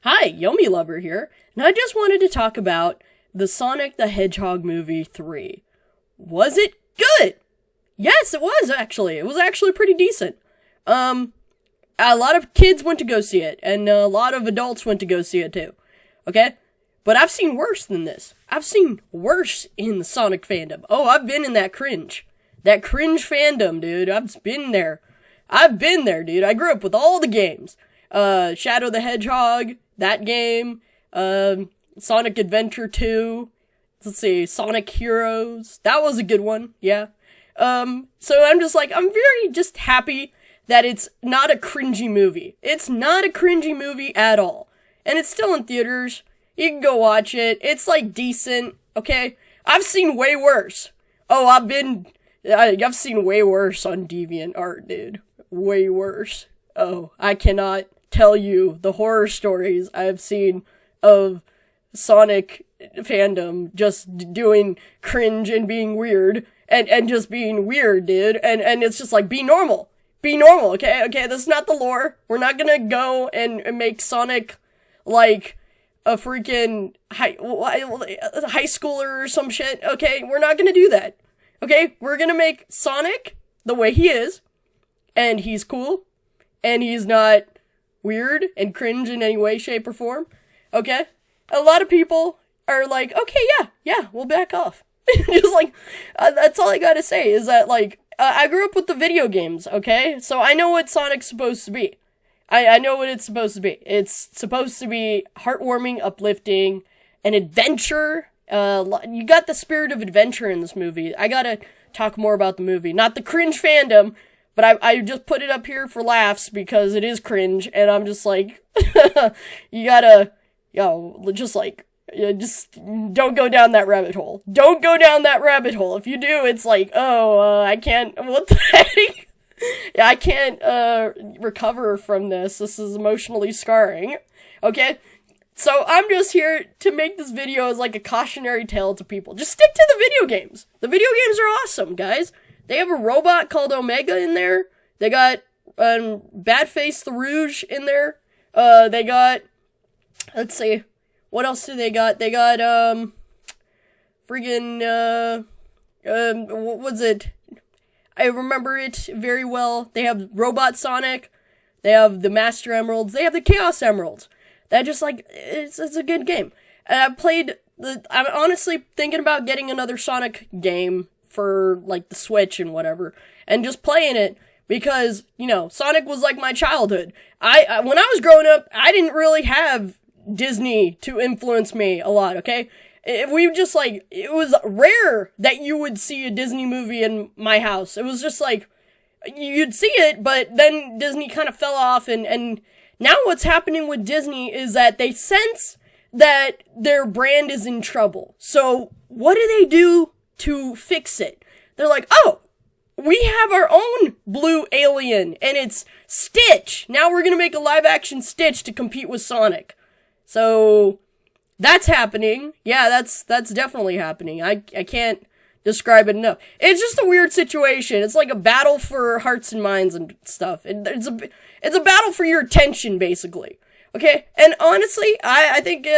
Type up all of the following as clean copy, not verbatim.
Hi, Yomi Lover here, and I just wanted to talk about the Sonic the Hedgehog movie 3. Was it good? Yes, it was actually. It was actually pretty decent. A lot of kids went to go see it, and a lot of adults went to go see it too. Okay? But I've seen worse than this. I've seen worse in the Sonic fandom. Oh, I've been in that cringe. That cringe fandom, dude. I've been there. Dude. I grew up with all the games. Shadow the Hedgehog, that game, Sonic Adventure 2, let's see, Sonic Heroes, that was a good one, yeah. So I'm just like, I'm very just happy that it's not a cringy movie. It's not a cringy movie at all. And it's still in theaters. You can go watch it. It's like decent, okay? I've seen way worse. Oh, I've seen way worse on DeviantArt, dude. Way worse. Oh, I cannot tell you the horror stories I've seen of Sonic fandom just doing cringe and being weird and just being weird, dude. And it's just like, be normal. Be normal, okay? Okay, that's not the lore. We're not gonna go and make Sonic like a freaking high schooler or some shit, okay? We're not gonna do that. Okay? We're gonna make Sonic the way he is, and he's cool, and he's not weird and cringe in any way, shape, or form. Okay? A lot of people are like, okay, yeah, we'll back off. Just like, that's all I gotta say, is that, like, I grew up with the video games, okay? So I know what Sonic's supposed to be. I know what it's supposed to be. It's supposed to be heartwarming, uplifting, an adventure. You got the spirit of adventure in this movie. I gotta talk more about the movie. Not the cringe fandom, but I just put it up here for laughs because it is cringe, and I'm just like, you gotta, just don't go down that rabbit hole. Don't go down that rabbit hole. If you do, it's like, I can't, what the heck? I can't, recover from this. This is emotionally scarring. Okay? So I'm just here to make this video as like a cautionary tale to people. Just stick to the video games. The video games are awesome, guys. They have a robot called Omega in there. They got, Badface the Rouge in there. They got, let's see, what else do they got? They got, what was it? I remember it very well. They have Robot Sonic. They have the Master Emeralds. They have the Chaos Emeralds. That just, like, it's a good game. And I'm honestly thinking about getting another Sonic game for, like, the Switch and whatever, and just playing it, because, Sonic was like my childhood. When I was growing up, I didn't really have Disney to influence me a lot, okay? It was rare that you would see a Disney movie in my house. It was just like, you'd see it, but then Disney kind of fell off, and now what's happening with Disney is that they sense that their brand is in trouble. So, what do they do to fix it? They're like, oh, we have our own blue alien, and it's Stitch. Now we're gonna make a live-action Stitch to compete with Sonic. So, that's happening. Yeah, that's definitely happening. I can't describe it enough. It's just a weird situation. It's like a battle for hearts and minds and stuff. It's a battle for your attention, basically. Okay? And honestly, I think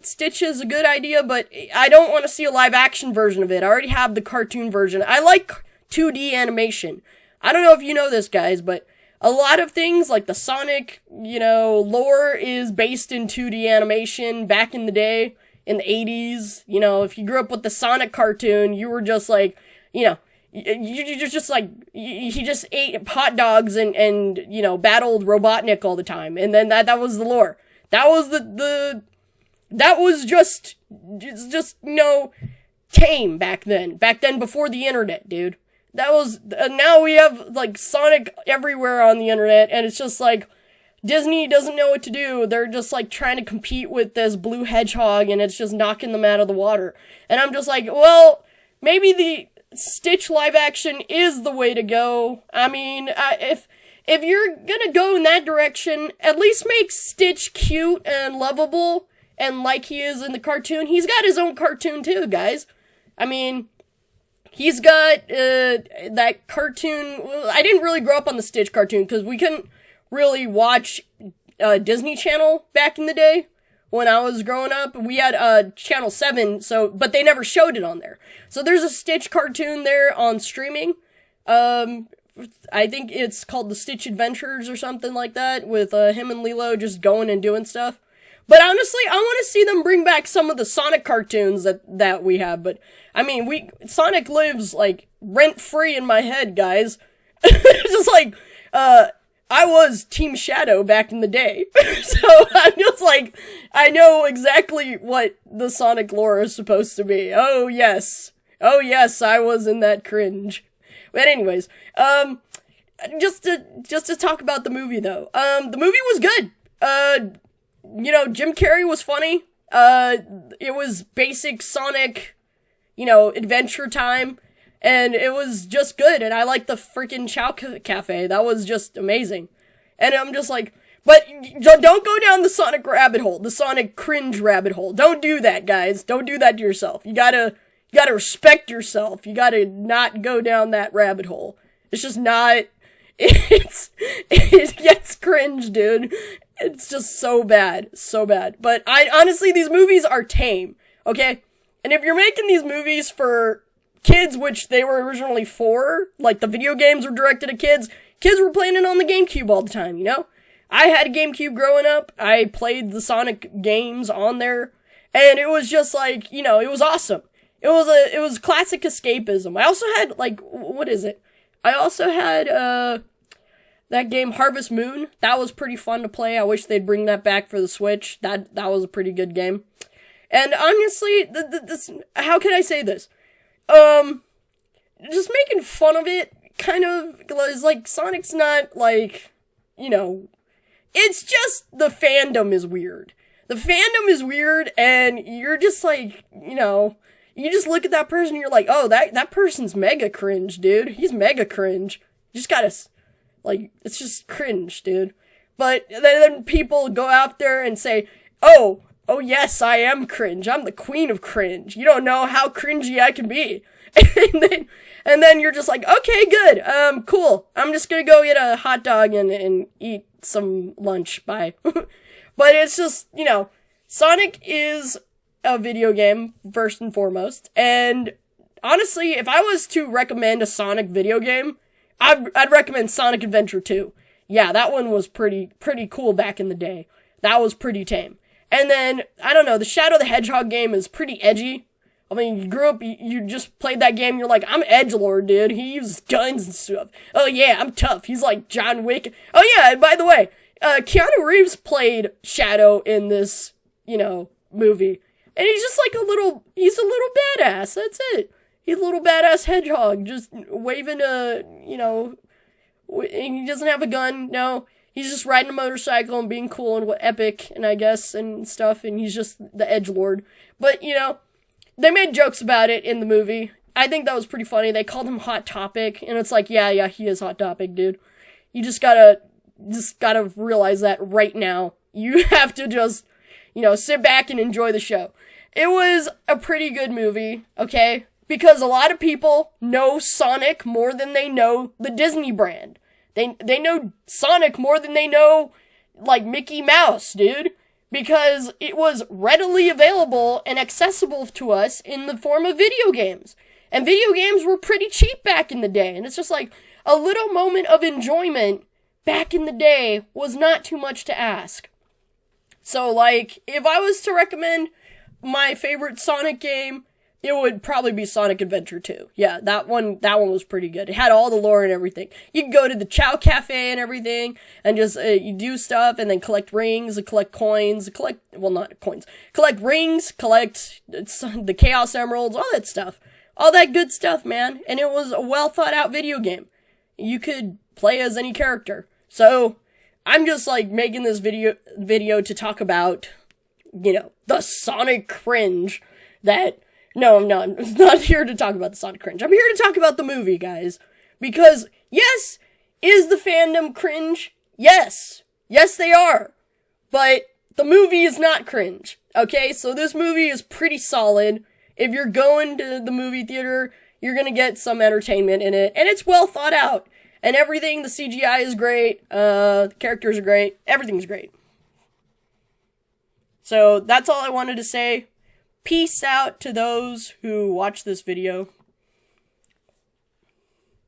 Stitch is a good idea, but I don't want to see a live-action version of it. I already have the cartoon version. I like 2D animation. I don't know if you know this, guys, but a lot of things, like the Sonic, lore is based in 2D animation back in the day, in the 80s. If you grew up with the Sonic cartoon, you were just like, you just like, he just ate hot dogs and battled Robotnik all the time. And then that was the lore. That was that was just tame back then. Back then, before the internet, dude. That was, now we have, like, Sonic everywhere on the internet, and it's just like, Disney doesn't know what to do. They're just, like, trying to compete with this blue hedgehog, and it's just knocking them out of the water. And I'm just like, well, maybe the Stitch live action is the way to go. I mean, if you're gonna go in that direction, at least make Stitch cute and lovable, and like he is in the cartoon. He's got his own cartoon, too, guys. I mean, he's got, that cartoon. I didn't really grow up on the Stitch cartoon, because we couldn't really watch, Disney Channel back in the day. when I was growing up. We had Channel 7, but they never showed it on there. So there's a Stitch cartoon there on streaming. I think it's called The Stitch Adventures or something like that, with him and Lilo just going and doing stuff. But honestly, I want to see them bring back some of the Sonic cartoons that we have. But, I mean, Sonic lives, like, rent-free in my head, guys. Just like, I was Team Shadow back in the day. So, I'm just like, I know exactly what the Sonic lore is supposed to be. Oh, yes. Oh, yes, I was in that cringe. But anyways, just to talk about the movie, though. The movie was good. Jim Carrey was funny. It was basic Sonic, adventure time. And it was just good. And I liked the freaking Chow Cafe. That was just amazing. And I'm just like, but don't go down the Sonic rabbit hole. The Sonic cringe rabbit hole. Don't do that, guys. Don't do that to yourself. You gotta respect yourself. You gotta not go down that rabbit hole. It's just not, it gets cringe, dude. It's just so bad. So bad. But honestly, these movies are tame, okay? And if you're making these movies for kids, which they were originally for, like the video games were directed at kids were playing it on the GameCube all the time, I had a GameCube growing up. I played the Sonic games on there, and it was just like, it was awesome. It was classic escapism. I also had, like, what is it? I also had, that game Harvest Moon. That was pretty fun to play. I wish they'd bring that back for the Switch. That was a pretty good game. And honestly, this, how can I say this? Just making fun of it, kind of, is like, Sonic's not, like, it's just, the fandom is weird. The fandom is weird, and you're just like, you just look at that person and you're like, oh, that person's mega cringe, dude. He's mega cringe. You just gotta, like, it's just cringe, dude. But then people go out there and say, oh yes, I am cringe. I'm the queen of cringe. You don't know how cringy I can be. And then you're just like, okay, good. Cool. I'm just gonna go get a hot dog and eat some lunch. Bye. But it's just, Sonic is a video game, first and foremost. And honestly, if I was to recommend a Sonic video game, I'd recommend Sonic Adventure 2. Yeah, that one was pretty cool back in the day. That was pretty tame. And then, I don't know, the Shadow the Hedgehog game is pretty edgy. I mean, you grew up, you just played that game, you're like, I'm edgelord, dude. He uses guns and stuff. Oh yeah, I'm tough. He's like John Wick. Oh yeah, and by the way, Keanu Reeves played Shadow in this, movie. And he's just like he's a little badass, that's it. He's a little badass hedgehog, just waving he doesn't have a gun, no. He's just riding a motorcycle and being cool and epic, and I guess, and stuff, and he's just the edgelord. But, they made jokes about it in the movie. I think that was pretty funny. They called him Hot Topic, and it's like, yeah, he is Hot Topic, dude. You just gotta realize that right now. You have to just, sit back and enjoy the show. It was a pretty good movie, okay? Because a lot of people know Sonic more than they know the Disney brand. They know Sonic more than they know, like, Mickey Mouse, dude. Because it was readily available and accessible to us in the form of video games. And video games were pretty cheap back in the day. And it's just like, a little moment of enjoyment back in the day was not too much to ask. So, like, if I was to recommend my favorite Sonic game, it would probably be Sonic Adventure 2. Yeah, that one was pretty good. It had all the lore and everything. You could go to the Chow Cafe and everything, and just, you do stuff, and then collect rings, and collect coins, collect rings, collect the Chaos Emeralds, all that stuff. All that good stuff, man. And it was a well thought out video game. You could play as any character. So, I'm just, like, making this video to talk about, the Sonic cringe that... No, I'm not. I'm not here to talk about the Sonic cringe. I'm here to talk about the movie, guys. Because, yes, is the fandom cringe? Yes. Yes, they are. But the movie is not cringe. Okay? So this movie is pretty solid. If you're going to the movie theater, you're gonna get some entertainment in it. And it's well thought out. And everything, the CGI is great. The characters are great. Everything's great. So So that's all I wanted to say. Peace out to those who watch this video.